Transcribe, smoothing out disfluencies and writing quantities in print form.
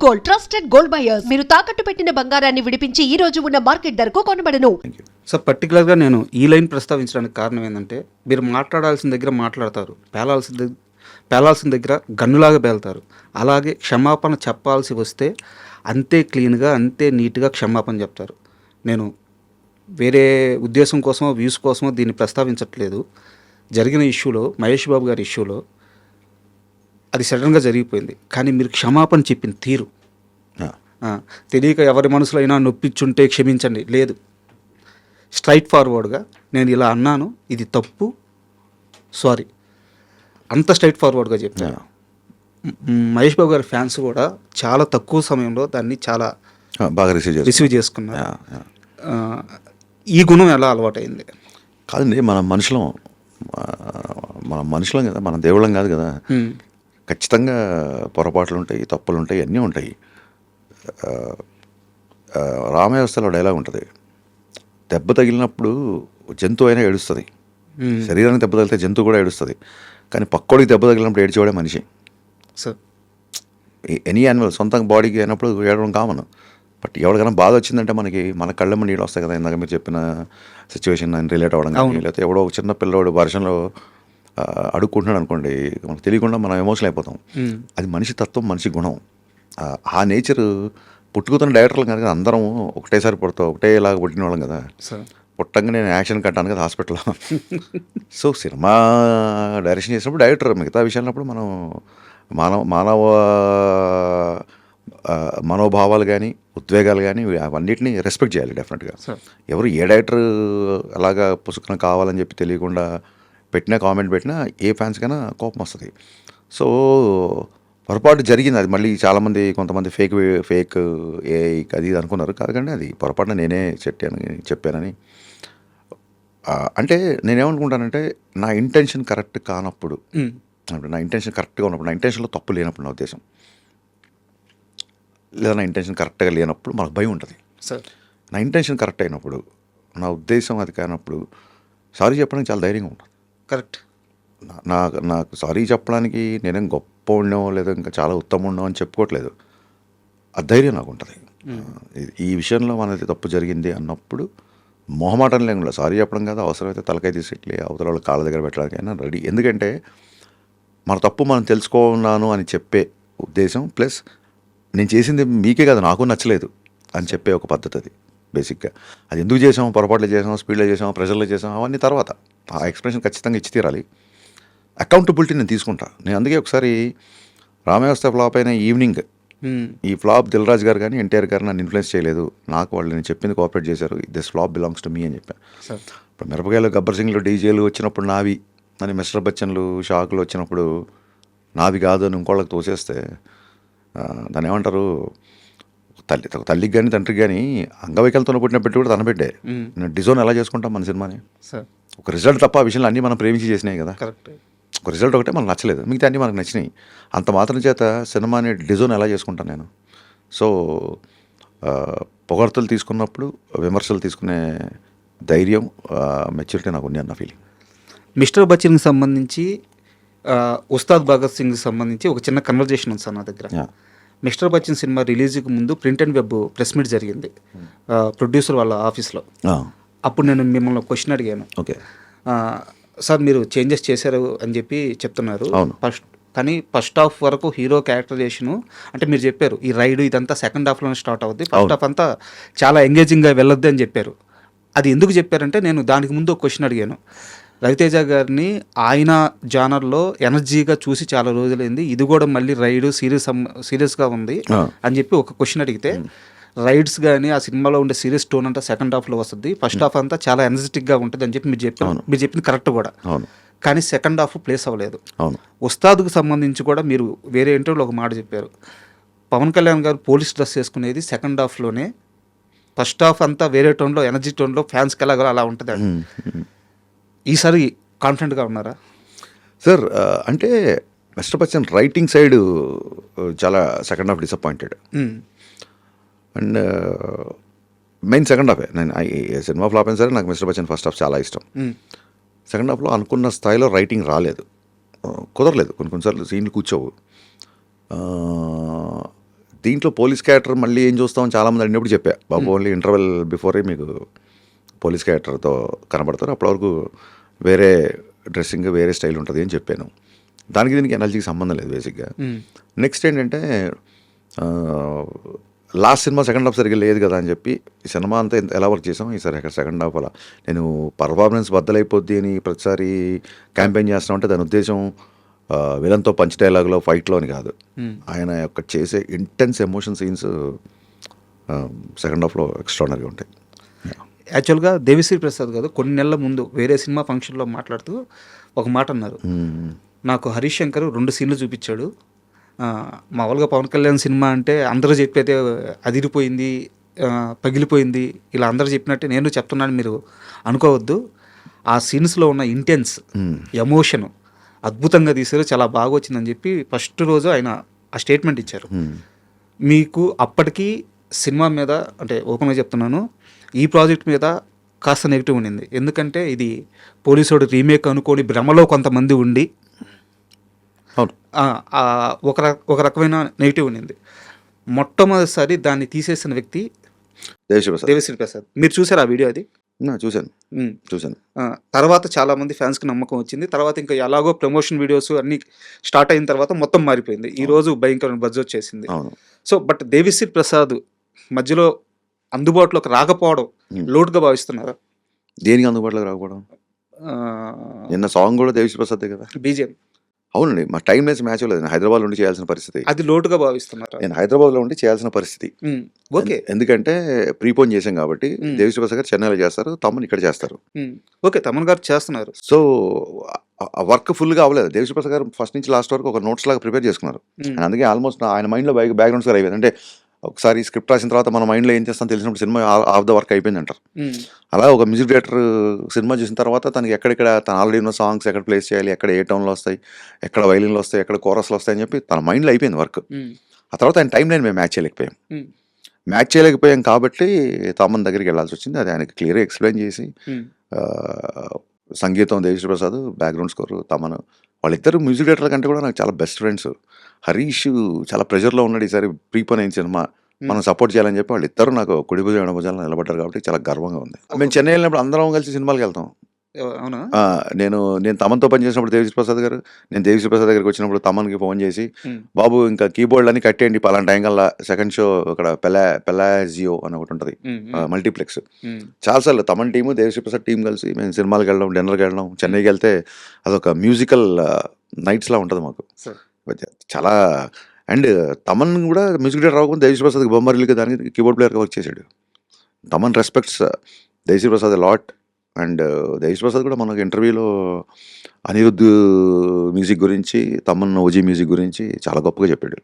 Gold, trusted gold buyers. మీరు తాకట్టు పెట్టిన బంగారాన్ని విడిపించి ఈ రోజు ఉన్న మార్కెట్ ధరకు కొనబడను. సార్, పర్టికులర్గా నేను ఈ లైన్ ప్రస్తావించడానికి కారణం ఏంటంటే, మీరు మాట్లాడాల్సిన దగ్గర మాట్లాడతారు, పేలాల్సిన దగ్గర గన్నులాగా పేలుతారు. అలాగే క్షమాపణ చెప్పాల్సి వస్తే అంతే క్లీన్గా, అంతే నీట్గా క్షమాపణ చెప్తారు. నేను వేరే ఉద్దేశం కోసమో, వ్యూస్ కోసమో దీన్ని ప్రస్తావించట్లేదు. జరిగిన ఇష్యూలో, మహేష్ బాబు గారి ఇష్యూలో అది సడన్గా జరిగిపోయింది. కానీ మీరు క్షమాపణ చెప్పిన తీరు, తెలియక ఎవరి మనసులో అయినా నొప్పించుంటే క్షమించండి లేదు, స్ట్రైట్ ఫార్వర్డ్గా నేను ఇలా అన్నాను, ఇది తప్పు, సారీ, అంత స్ట్రైట్ ఫార్వర్డ్గా చెప్పాను. మహేష్ బాబు గారి ఫ్యాన్స్ కూడా చాలా తక్కువ సమయంలో దాన్ని చాలా బాగా రిసీవ్ చేసుకున్నారు. ఈ గుణం ఎలా అలవాటైంది? కాదండి, మన మనుషులం కదా, మన దేవుళ్ళం కాదు కదా. ఖచ్చితంగా పొరపాట్లు ఉంటాయి, తప్పులు ఉంటాయి, అన్నీ ఉంటాయి. రామవ్యవస్థలో డైలాగ్ ఉంటుంది, దెబ్బ తగిలినప్పుడు జంతువు అయినా ఏడుస్తుంది, శరీరానికి దెబ్బ తగిలితే జంతువు కూడా ఏడుస్తుంది, కానీ పక్కోడికి దెబ్బ తగిలినప్పుడు ఏడ్చేవాడే మనిషి. సార్, ఎనీ యానిమల్ సొంత బాడీకి అయినప్పుడు ఏడవడం కామన్. బట్ ఎవరికైనా బాధ వచ్చిందంటే మన కళ్ళమ్మ నీళ్ళు వస్తాయి కదా. ఇందాక మీరు చెప్పిన సిచ్యువేషన్ రిలేట్ అవ్వడం కానీ, లేకపోతే ఎవడో చిన్న పిల్లవాడు వర్షంలో అడుక్కుంటున్నాడు అనుకోండి, మనకు తెలియకుండా మనం ఎమోషనల్ అయిపోతాం. అది మనిషి తత్వం, మనిషి గుణం. ఆ నేచర్ పుట్టుకుతున్న డైరెక్టర్లు కనుక అందరం ఒకటేసారి పుడతాం, ఒకటేలాగా పుట్టిన వాళ్ళం కదా. పుట్టంగా నేను యాక్షన్ కట్టాను కదా హాస్పిటల్లో. సో సినిమా డైరెక్షన్ చేసినప్పుడు డైరెక్టర్, మిగతా విషయాలప్పుడు మనం మానవ మనోభావాలు కానీ, ఉద్వేగాలు కానీ, అవన్నిటిని రెస్పెక్ట్ చేయాలి డెఫినెట్గా. ఎవరు ఏ డైరెక్టర్ అలాగా పుసుకున కావాలని చెప్పి తెలియకుండా కామెంట్ పెట్టినా ఏ ఫ్యాన్స్కైనా కోపం వస్తుంది. సో పొరపాటు జరిగింది. అది మళ్ళీ చాలామంది కొంతమంది ఫేక్ ఏ అది అనుకున్నారు. కాదండి, అది పొరపాటున నేనే చెప్పానని. అంటే నేనేమనుకుంటానంటే, నా ఇంటెన్షన్ కరెక్ట్ కానప్పుడు, నా ఇంటెన్షన్ కరెక్ట్గా ఉన్నప్పుడు, నా ఇంటెన్షన్లో తప్పు లేనప్పుడు, నా ఉద్దేశం లేదా నా ఇంటెన్షన్ కరెక్ట్గా లేనప్పుడు మనకు భయం ఉంటుంది. నా ఇంటెన్షన్ కరెక్ట్ అయినప్పుడు, నా ఉద్దేశం అది కానప్పుడు సారీ చెప్పడానికి చాలా ధైర్యంగా ఉంటుంది. కరెక్ట్. నాకు సారీ చెప్పడానికి నేనేం గొప్ప ఉండో లేదా ఇంకా చాలా ఉత్తమం ఉండో అని చెప్పుకోవట్లేదు. ఆ ధైర్యం నాకు ఉంటుంది. ఈ విషయంలో మనది తప్పు జరిగింది అన్నప్పుడు మొహమాటం లేకుండా సారీ చెప్పడం కాదు, అవసరమైతే తలకాయ తీసేట్లే అవతల వాళ్ళ కాళ్ళ దగ్గర పెట్టడానికైనా రెడీ. ఎందుకంటే మన తప్పు మనం తెలుసుకున్నాను అని చెప్పే ఉద్దేశం, ప్లస్ నేను చేసింది మీకే కదా నాకు నచ్చలేదు అని చెప్పే ఒక పద్ధతి. అది బేసిక్గా అది ఎందుకు చేసాము, పొరపాట్లు చేసాము, స్పీడ్లో చేసాము, ప్రెషర్లో చేసాము, అవన్నీ తర్వాత ఆ ఎక్స్ప్రెషన్ ఖచ్చితంగా ఇచ్చి తీరాలి. అకౌంటబిలిటీ నేను తీసుకుంటా. నేను అందుకే ఒకసారి రామవ్యవస్థ ఫ్లాప్ అయిన ఈవినింగ్, ఈ ఫ్లాప్ దిల్ రాజు గారు కానీ ఎన్టీఆర్ గారు నన్ను ఇన్ఫ్లుయెన్స్ చేయలేదు, నాకు వాళ్ళు నేను చెప్పింది కోఆపరేట్ చేశారు, this flop belongs to me అని చెప్పాను. ఇప్పుడు మిరపకాయలు, గబ్బర్ సింగ్లు, డీజేలు వచ్చినప్పుడు నావి అని, మిస్టర్ బచ్చన్లు, షాకులు వచ్చినప్పుడు నావి కాదు అని ఇంకోళ్ళకి తోసేస్తే దాన్ని ఏమంటారు, తల్లికి కానీ తండ్రికి కానీ అంగవైకల్యంతో పుట్టిన పెట్టి కూడా తన పెట్టే. నేను డిజోన్ ఎలా చేసుకుంటాం మన సినిమాని? ఒక రిజల్ట్ తప్ప ఆ విషయంలో అన్నీ మనం ప్రేమించి చేసినాయి కదా. కరెక్ట్. ఒక రిజల్ట్ ఒకటే మనకు నచ్చలేదు, మిగతా అన్నీ మనకు నచ్చినాయి. అంత మాత్రం చేత సినిమాని డిజోన్ ఎలా చేసుకుంటాను నేను? సో పొగడ్తలు తీసుకున్నప్పుడు విమర్శలు తీసుకునే ధైర్యం, మెచ్యూరిటీ నాకు ఉంది అన్న ఫీలింగ్. మిస్టర్ బచ్చన్కి సంబంధించి, ఉస్తాద్ భగత్ సింగ్కి సంబంధించి ఒక చిన్న కన్వర్జేషన్ ఉంది సార్ నా దగ్గర. మిస్టర్ బచ్చన్ సినిమా రిలీజ్కి ముందు print and web press meet జరిగింది ప్రొడ్యూసర్ వాళ్ళ ఆఫీస్లో. అప్పుడు నేను మిమ్మల్ని క్వశ్చన్ అడిగాను. ఓకే సార్, మీరు చేంజెస్ చేశారు అని చెప్పి చెప్తున్నారు, కానీ ఫస్ట్ హాఫ్ వరకు హీరో క్యారెక్టరైజేషను అంటే మీరు చెప్పారు ఈ రైడ్ ఇదంతా సెకండ్ హాఫ్లోనే స్టార్ట్ అవుద్ది, ఫస్ట్ హాఫ్ అంతా చాలా ఎంగేజింగ్గా వెళ్ళొద్దు అని చెప్పారు. అది ఎందుకు చెప్పారంటే, నేను దానికి ముందు ఒక క్వశ్చన్ అడిగాను. రవితేజ గారిని ఆయన జానర్లో ఎనర్జీగా చూసి చాలా రోజులైంది, ఇది కూడా మళ్ళీ రైడ్ సీరియస్గా ఉంది అని చెప్పి ఒక క్వశ్చన్ అడిగితే, రైడ్స్ కానీ ఆ సినిమాలో ఉండే సీరియస్ టోన్ అంతా సెకండ్ హాఫ్లో వస్తుంది, ఫస్ట్ హాఫ్ అంతా చాలా ఎనర్జెటిక్గా ఉంటుంది అని చెప్పి మీరు చెప్పింది కరెక్ట్ కూడా. కానీ సెకండ్ హాఫ్ ప్లేస్ అవ్వలేదు. ఉస్తాద్కు సంబంధించి కూడా మీరు వేరే ఇంటర్వ్యూలో ఒక మాట చెప్పారు, పవన్ కళ్యాణ్ గారు పోలీస్ డ్రెస్ వేసుకునేది సెకండ్ హాఫ్లోనే, ఫస్ట్ హాఫ్ అంతా వేరే టోన్లో, ఎనర్జీ టోన్లో, ఫ్యాన్స్కి ఎలాగో అలా ఉంటుంది. ఈసారి కాన్ఫిడెంట్గా ఉన్నారా సార్? అంటే మిస్టర్ బచ్చన్ రైటింగ్ సైడ్ చాలా second half disappointed. And main second హాఫే. నేను సినిమా ఫ్లాప్ అయినా సరే నాకు మిస్టర్ బచ్చన్ ఫస్ట్ హాఫ్ చాలా ఇష్టం. సెకండ్ హాఫ్లో అనుకున్న స్థాయిలో రైటింగ్ రాలేదు, కుదరలేదు. కొన్నిసార్లు సీన్లు కూర్చోవు. దీంట్లో పోలీస్ క్యారెక్టర్ మళ్ళీ ఏం చూస్తామని చాలామంది అడిగినప్పుడు చెప్పా, బాబు ఓన్లీ ఇంటర్వెల్ బిఫోరే మీకు పోలీస్ క్యారెక్టర్తో కనబడతారు, అప్పటి వరకు వేరే డ్రెస్సింగ్ వేరే స్టైల్ ఉంటుంది అని చెప్పాను. దానికి దీనికి ఎనర్జీకి సంబంధం లేదు బేసిక్గా. నెక్స్ట్ ఏంటంటే లాస్ట్ సినిమా సెకండ్ హాఫ్ సరిగ్గా లేదు కదా అని చెప్పి ఈ సినిమా అంతా ఎలా వర్క్ చేసాం, ఈసారి అక్కడ సెకండ్ హాఫ్ అలా నేను పర్ఫార్మెన్స్ బద్దలైపోద్ది అని ప్రతిసారి క్యాంపెయిన్ చేస్తామంటే దాని ఉద్దేశం విలన్తో పంచ్ డైలాగ్లో ఫైట్లో అని కాదు. ఆయన యొక్క చేసే ఇంటెన్స్ ఎమోషన్ సీన్స్ సెకండ్ హాఫ్లో ఎక్స్ట్రానరీగా ఉంటాయి. యాక్చువల్గా దేవిశ్రీ ప్రసాద్ గారు కొన్ని నెలల ముందు వేరే సినిమా ఫంక్షన్లో మాట్లాడుతూ ఒక మాట అన్నారు, నాకు హరీష్ శంకర్ 2 సీన్లు చూపించాడు, మామూలుగా పవన్ కళ్యాణ్ సినిమా అంటే అందరూ చెప్పైతే అదిరిపోయింది, పగిలిపోయింది, ఇలా అందరూ చెప్పినట్టే నేను చెప్తున్నాను మీరు అనుకోవద్దు, ఆ సీన్స్లో ఉన్న ఇంటెన్స్ ఎమోషన్ అద్భుతంగా తీశారు, చాలా బాగా వచ్చిందని చెప్పి ఫస్ట్ రోజు ఆయన ఆ స్టేట్మెంట్ ఇచ్చారు. మీకు అప్పటికి సినిమా మీద అంటే ఓపెన్గా చెప్తున్నాను, ఈ ప్రాజెక్ట్ మీద కాస్త నెగిటివ్ ఉండింది, ఎందుకంటే ఇది పోలీసోడు రీమేక్ అనుకోని భ్రమలో కొంతమంది ఉండి ఒక రకమైన నెగిటివ్ ఉండింది. మొట్టమొదటిసారి దాన్ని తీసేసిన వ్యక్తి దేవిశ్రీ ప్రసాద్. మీరు చూసారు ఆ వీడియో? అది చూశాను. తర్వాత చాలా మంది ఫ్యాన్స్కి నమ్మకం వచ్చింది. తర్వాత ఇంకా ఎలాగో ప్రమోషన్ వీడియోస్ అన్ని స్టార్ట్ అయిన తర్వాత మొత్తం మారిపోయింది. ఈ రోజు భయంకరమైన బజ్ వచ్చేసింది. సో బట్ దేవిశ్రీ ప్రసాద్ మధ్యలో అందుబాటులోకి రాకపోవడం లోటుగా భావిస్తున్నారా? దేనికి అందుబాటులోకి రాకపోవడం? నిన్న సాంగ్ కూడా దేవిశ్రీ ప్రసాద్ కదా, బీజేఎం. అవునండి, మా టైం లేసి మ్యాచ్ లేదు, నేను హైదరాబాద్లో ఉండి చేయాల్సిన పరిస్థితి. అది లోటుగా భావిస్తున్నారు? నేను హైదరాబాద్లో ఉండి చేయాల్సిన పరిస్థితి. ఓకే, ఎందుకంటే ప్రీపోన్ చేసాం కాబట్టి దేవిశ్రీ ప్రసాద్ గారు చెన్నైలో చేస్తారు, తమన్ ఇక్కడ చేస్తారు. ఓకే, తమన్ గారు చేస్తున్నారు. సో వర్క్ ఫుల్గా అవ్వలేదు. దేవిశ్రీ ప్రసాద్ గారు ఫస్ట్ నుంచి లాస్ట్ వరకు ఒక నోట్స్ లాగా ప్రిపేర్ చేసుకున్నారు. అందుకే ఆల్మోస్ట్ ఆయన మైండ్లో బ్యాక్గ్రౌండ్స్ గారు అయిపోయింది. అంటే ఒకసారి స్క్రిప్ట్ రాసిన తర్వాత మన మైండ్లో ఏం చేస్తాం తెలిసినప్పుడు సినిమా ఆఫ్ ద వర్క్ అయిపోయింది అంటారు. అలా ఒక మ్యూజిక్ డైరెక్టర్ సినిమా చూసిన తర్వాత తనకి ఎక్కడెక్కడ తన ఆల్రెడీ ఉన్న సాంగ్స్ ఎక్కడ ప్లేస్ చేయాలి, ఎక్కడ ఏ టౌన్లో వస్తాయి, ఎక్కడ వైలిన్లు వస్తాయి, ఎక్కడ కోరస్లు వస్తాయని చెప్పి తన మైండ్లో అయిపోయింది వర్క్. ఆ తర్వాత ఆయన టైం లైన్ మేము మ్యాచ్ చేయలేకపోయాం కాబట్టి తమన్ దగ్గరికి వెళ్ళాల్సి వచ్చింది. అది ఆయనకి క్లియర్గా ఎక్స్ప్లెయిన్ చేసి సంగీతం దేవిశ్రీ ప్రసాద్, బ్యాక్గ్రౌండ్ స్కోర్ తమన్, వాళ్ళిద్దరు మ్యూజిక్ డైరెక్టర్ కంటే కూడా నాకు చాలా బెస్ట్ ఫ్రెండ్స్. హరీష్ చాలా ప్రెషర్లో ఉన్నాడు, ఈసారి ప్రీపోన్ అయిన సినిమా మనం సపోర్ట్ చేయాలని చెప్పి వాళ్ళిద్దరు నాకు కుడి భుజం ఎడమ భుజాలను నిలబడ్డారు కాబట్టి చాలా గర్వంగా ఉంది. మేము చెన్నై వెళ్ళినప్పుడు అందరం కలిసి సినిమాలకు వెళ్తాం. అవునా? నేను తమన్తో పనిచేసినప్పుడు దేవిశ్రీ ప్రసాద్ గారు, నేను దేవిశ్రీ ప్రసాద్ దగ్గరికి వచ్చినప్పుడు తమన్కి ఫోన్ చేసి, బాబు ఇంకా కీబోర్డ్ అన్ని కట్టేయండి పలానా టైం కల్లా సెకండ్ షో ఇక్కడ పెలాజియో అని ఒకటి ఉంటుంది మల్టీప్లెక్స్. చాలాసార్లు తమన్ టీము దేవిశ్రీ ప్రసాద్ టీం కలిసి మేము సినిమాలకు వెళ్ళడం, డిన్నర్కి వెళ్ళడం. చెన్నైకి వెళ్తే అదొక మ్యూజికల్ నైట్స్లా ఉంటుంది మాకు చాలా. అండ్ తమన్ కూడా మ్యూజిక్ డైరెక్టర్ అవ్వకుండా దేవిశ్రీ ప్రసాద్కి బొమ్మరిల్కి దానికి కీబోర్డ్ ప్లేయర్గా వర్క్ చేశాడు. Thaman respects Devi Sri Prasad lot. And Devi Sri Prasad కూడా మనకు ఇంటర్వ్యూలో అనిరుద్ధ్ మ్యూజిక్ గురించి, తమన్ ఓజీ మ్యూజిక్ గురించి చాలా గొప్పగా చెప్పాడు.